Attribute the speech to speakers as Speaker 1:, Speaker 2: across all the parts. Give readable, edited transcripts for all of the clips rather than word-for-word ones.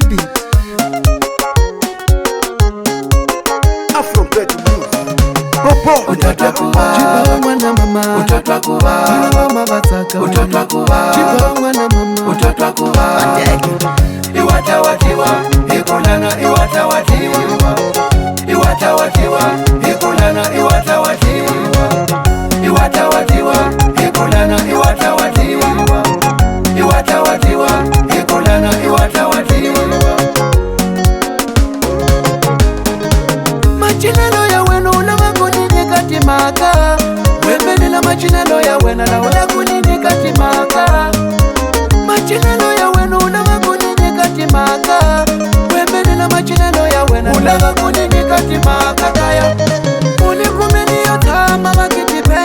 Speaker 1: baby. Afro Pet Blues. Popo
Speaker 2: utatakuwa
Speaker 1: Chipa mwana mama
Speaker 2: utatakuwa
Speaker 1: Chipa mama bataka
Speaker 2: utatakuwa
Speaker 1: Chipa mwana mama
Speaker 2: utatakuwa iwatawatiwa ikulana iwatawatiwa iwatawatiwa ikulana iwatawatiwa iwatawatiwa ikulana iwatawatiwa iwatawatiwa ikulana iwatawatiwa
Speaker 1: machinelo ya wenu ulama kunini katimaka Wembelila machinelo ya wena la ula kunini katimaka Machinelo ya wenu ulama kunini katimaka Wembelila machinelo ya wena ulama kunini katimaka Kaya ulikumeni yotama makitipe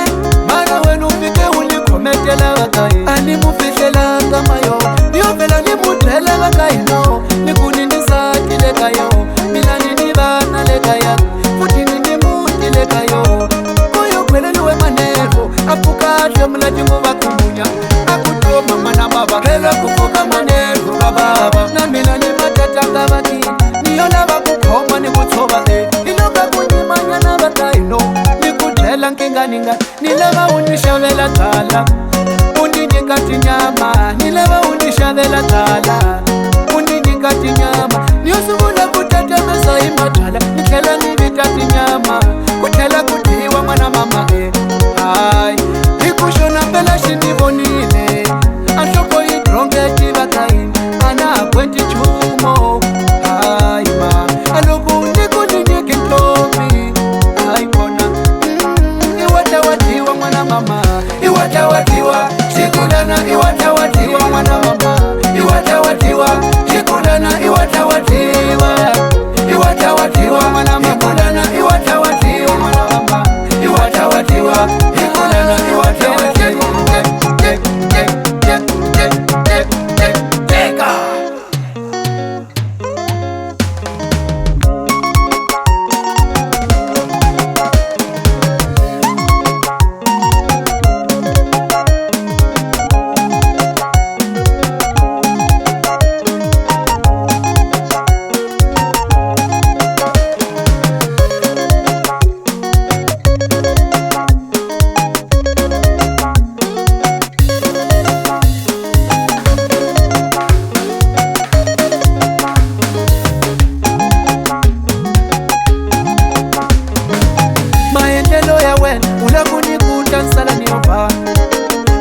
Speaker 1: Mara wenu ufike ulikometela wakai Animufishela ngamayo Yovela nimutele wakai no Nikunindisa kile kayo Milani nivana le kaya Futini nimuti le kayo Koyo kwele luwe manero Apukate mlajingu wakumunya Akutoma mana baba Kela kukuka manero baba Na milani matatanga waki Niyola wakukoma ni kutoba Iloga kunyimanya na wakaino Nikutela nkinganinga Nilewa unishavela tala Uninikati nyama Nilewa unishavela tala Uninikati nyama Niosubula kutata mesa imatala Nikela nivitati nyama Kutela kutiwa mwana mama Hai Ikushona pela shinivonile Antoko idrongeti wakain Ana kwenti chumo Hai ma Alobu nikunini kintomi Hai kona Iwatawatiwa mwana mama
Speaker 2: iwatawatiwa shikulana iwatawatiwa mwana mama iwatawatiwa shikulana iwatawatiwa iwatawatiwa mwana mama shikulana iwatawatiwa mwana mama iwatawatiwa shikulana iwatawatiwa
Speaker 1: Maendelo ya wena ula kunikuta nsala niyopa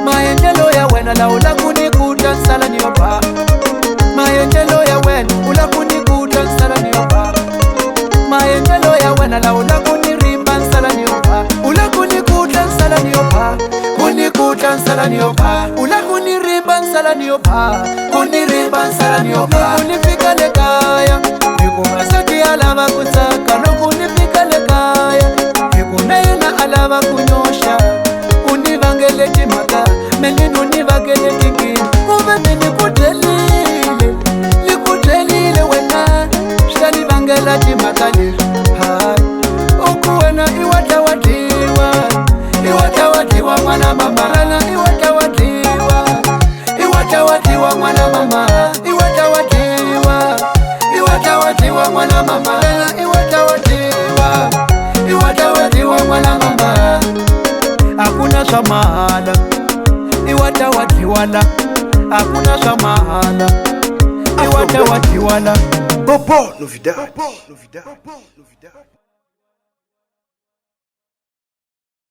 Speaker 1: Maendelo ya wena la ula kunikuta nsala niyopa Maendelo ya wena ula kunikuta nsala niyopa Maendelo ya wena la ula kunirimba nsala niyopa Ula kunikuta nsala niyopa Kunikuta nsala niyopa Ula kunirimba nsala niyopa Kunirimba nsala niyopa Kunifika lekaya Nikumasaki alama kutaka Nukunifika lekaya Nikunena alama kunyosha Univangele timaka Melinu univangele tiki Uwe mini kutelile Likutelile wena Shani vangela timaka liru Hai Ukuwena iwatawatiwa Iwatawatiwa mwana mama Lana iwatawatiwa Iwatawatiwa mwana mama Iwatawatiwa Iwatawatiwa mwana mama Lana iwatawatiwa Iwatawatiwa mwana mama Hakuna shamahala Iwatawatiwala Hakuna shamahala Iwatawatiwala
Speaker 2: Popo novidade